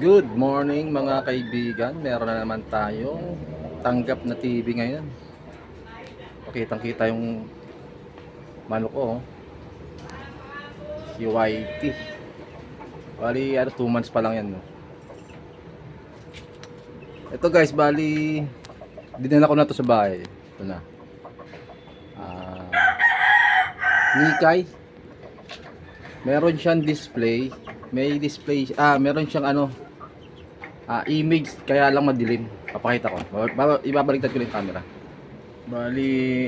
Good morning mga kaibigan. Meron na naman tayong tanggap na TV ngayon. Pakitang-kita yung manok ko, oh. Si YT. Bali, 2 months pa lang yan, no? Ito guys, bali, dinala ko na to sa bahay. Ito na. Nikay. Meron siyang display. May display, meron siyang image, kaya lang madilim. Papakita ko. Ibabaliktad ko lang yung camera. Bali,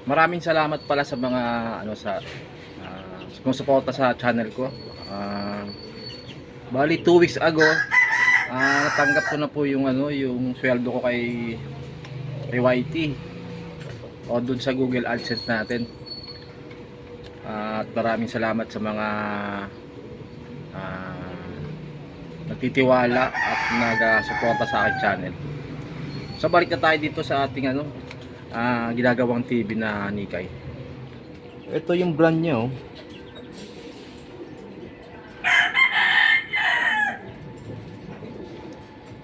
maraming salamat pala sa mga kung suporta sa channel ko. Bali 2 weeks ago, natanggap ko na po yung yung sweldo ko kay YT o dun sa Google AdSense natin. At maraming salamat sa mga nagtitiwala at nag-suporta sa aking channel. So balik na tayo dito sa ating ginagawang TV na Nikay. Ito yung brand niya, oh.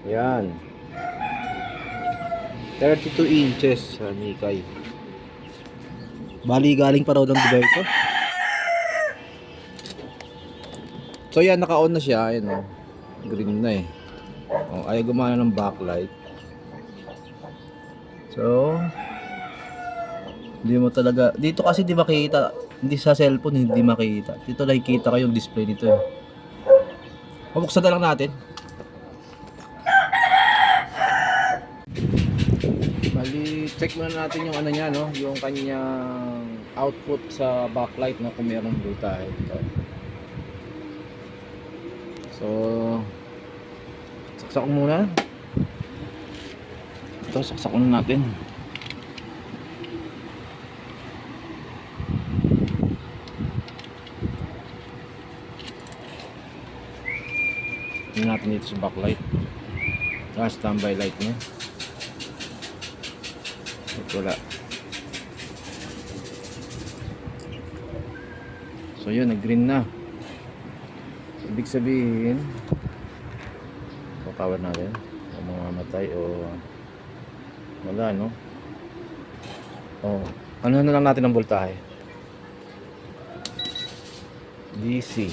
Yan. 32 inches sa Nikay. Bali galing pa raw ng Dubai ito. So yan, naka-on na siya, ayun, oh. Green na eh. Oh, ayaw gumana ng backlight. So hindi mo talaga dito kasi di makikita, hindi sa cellphone hindi makikita. Dito nakikita ko yung display dito eh. Bubuksan na lang natin. Bali, check muna natin yung niya, no, yung kanyang output sa backlight, no, kung mayroong blue tayo dito. So saksak ko muna. Ito, saksak muna natin. Tingnan natin dito sa backlight. Standby light niya. Ito wala. So yun, nag-green na. So, ibig sabihin, power natin. O mamamatay o wala, no? O, ano na lang natin ang voltahe? DC.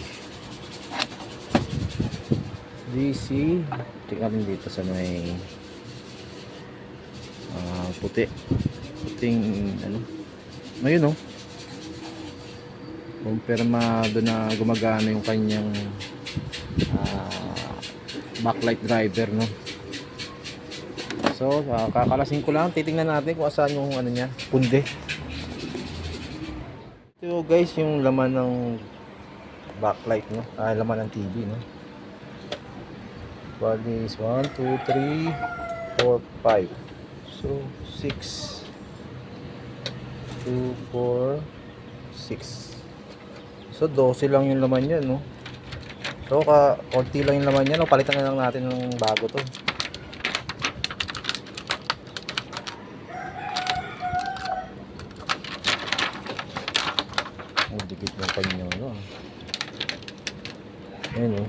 Check natin dito sa may puting ayun, oh. Kumpirmado na gumagana yung kanyang backlight driver, no? So kakalasin ko lang, titingnan natin kung saan yung niya, punde. Ito guys, yung laman ng backlight, no? Laman ng TV, no? Bali is 1, 2, 3, 4, 5. So 6, 2, 4, 6. So 12 lang yung laman niya, no? So konti lang yung laman niya, no? Palitan na lang natin ng bago to. Dikit ng kanyang ayun, oh.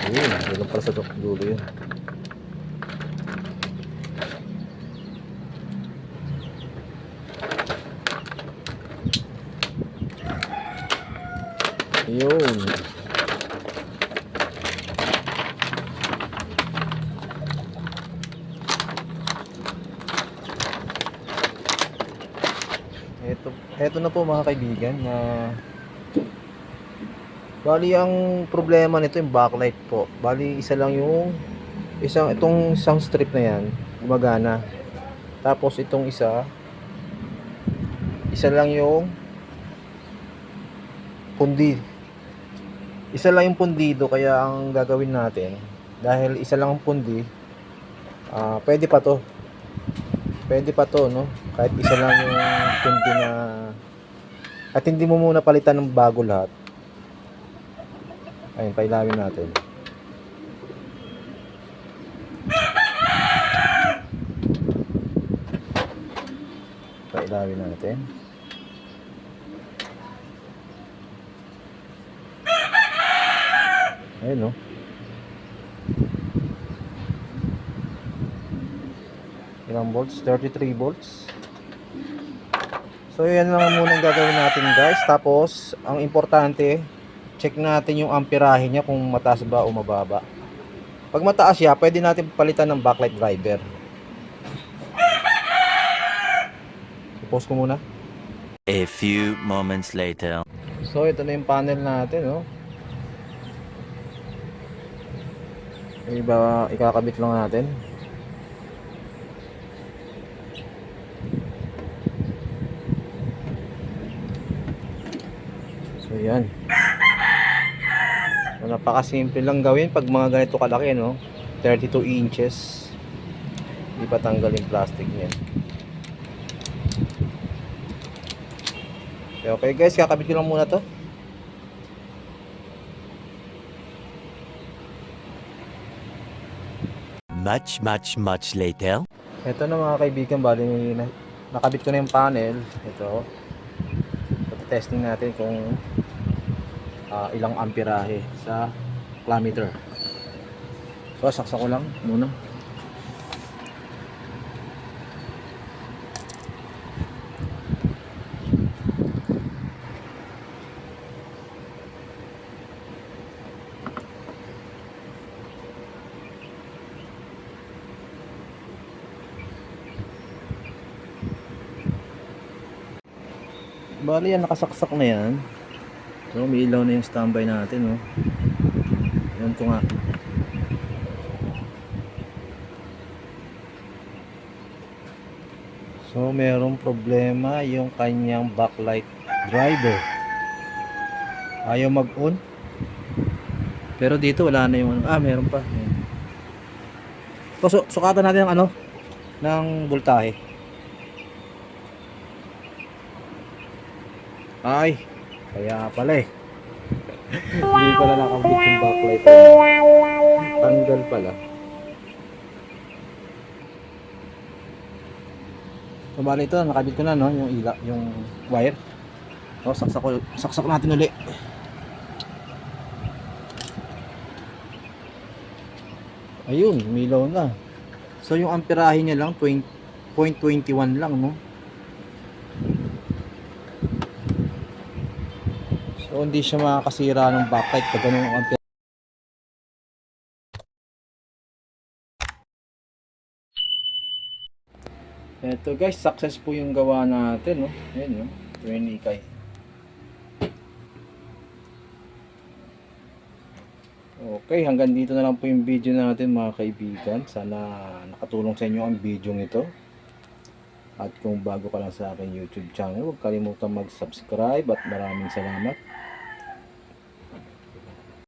Ayun, wala para sa dulo yun. Ayun. Ito na po mga kaibigan, na bali ang problema nito yung backlight po. Bali itong isang strip na yan gumagana. Tapos itong isa lang yung pundi. Isa lang yung pundido, kaya ang gagawin natin, dahil isa lang ang pundi, pwede pa to, no? Kahit isa lang yung pundi na, at hindi mo muna palitan ng bago lahat. Ayun, pailawin natin. gagawin natin. Ayun, no? Ilang volts? 33 volts. So yan lang muna ang gagawin natin guys. Tapos ang importante, check natin yung amperahe niya kung mataas ba o mababa. Pag mataas siya, pwede natin palitan ng backlight driver. Pause ko muna. A few moments later. So ito na yung panel natin, no? Iba, ikakabit lang natin. So yan. So, napakasimple lang gawin pag mga ganito kalaki, no? 32 inches. Hindi pa tanggal yung plastic niya. Okay guys, kakabit ko lang muna to. Much later. Ito na mga kaibigan, bali nakabit ko na yung panel. Ito. Testing natin kung ilang amperahe sa clammeter. So saksak ko lang muna. Bali yan, nakasaksak na yan. So may ilaw na yung standby natin, oh. Yan ko nga. So merong problema yung kanyang backlight driver. Ayaw mag-on. Pero dito wala na yung meron pa. So sukatan natin ang ng voltahe. Ay, kaya pala eh. Hindi pala nakabit yung backlight. Tanggal pala. So bali ito, nakabit ko na, no, yung wire. So saksak natin uli. Ayun, umilaw na. So yung amperahe niya lang 0.21 lang, no. So hindi siya makakasira ng backlight pag ganun ang amperahe. Ito guys, success po yung gawa natin, no. Ayun, no. 20 kay. Okay, hanggang dito na lang po yung video natin mga kaibigan. Sana nakatulong sa inyo ang video nito. At kung bago ka lang sa aking YouTube channel, huwag kalimutan mag-subscribe at maraming salamat.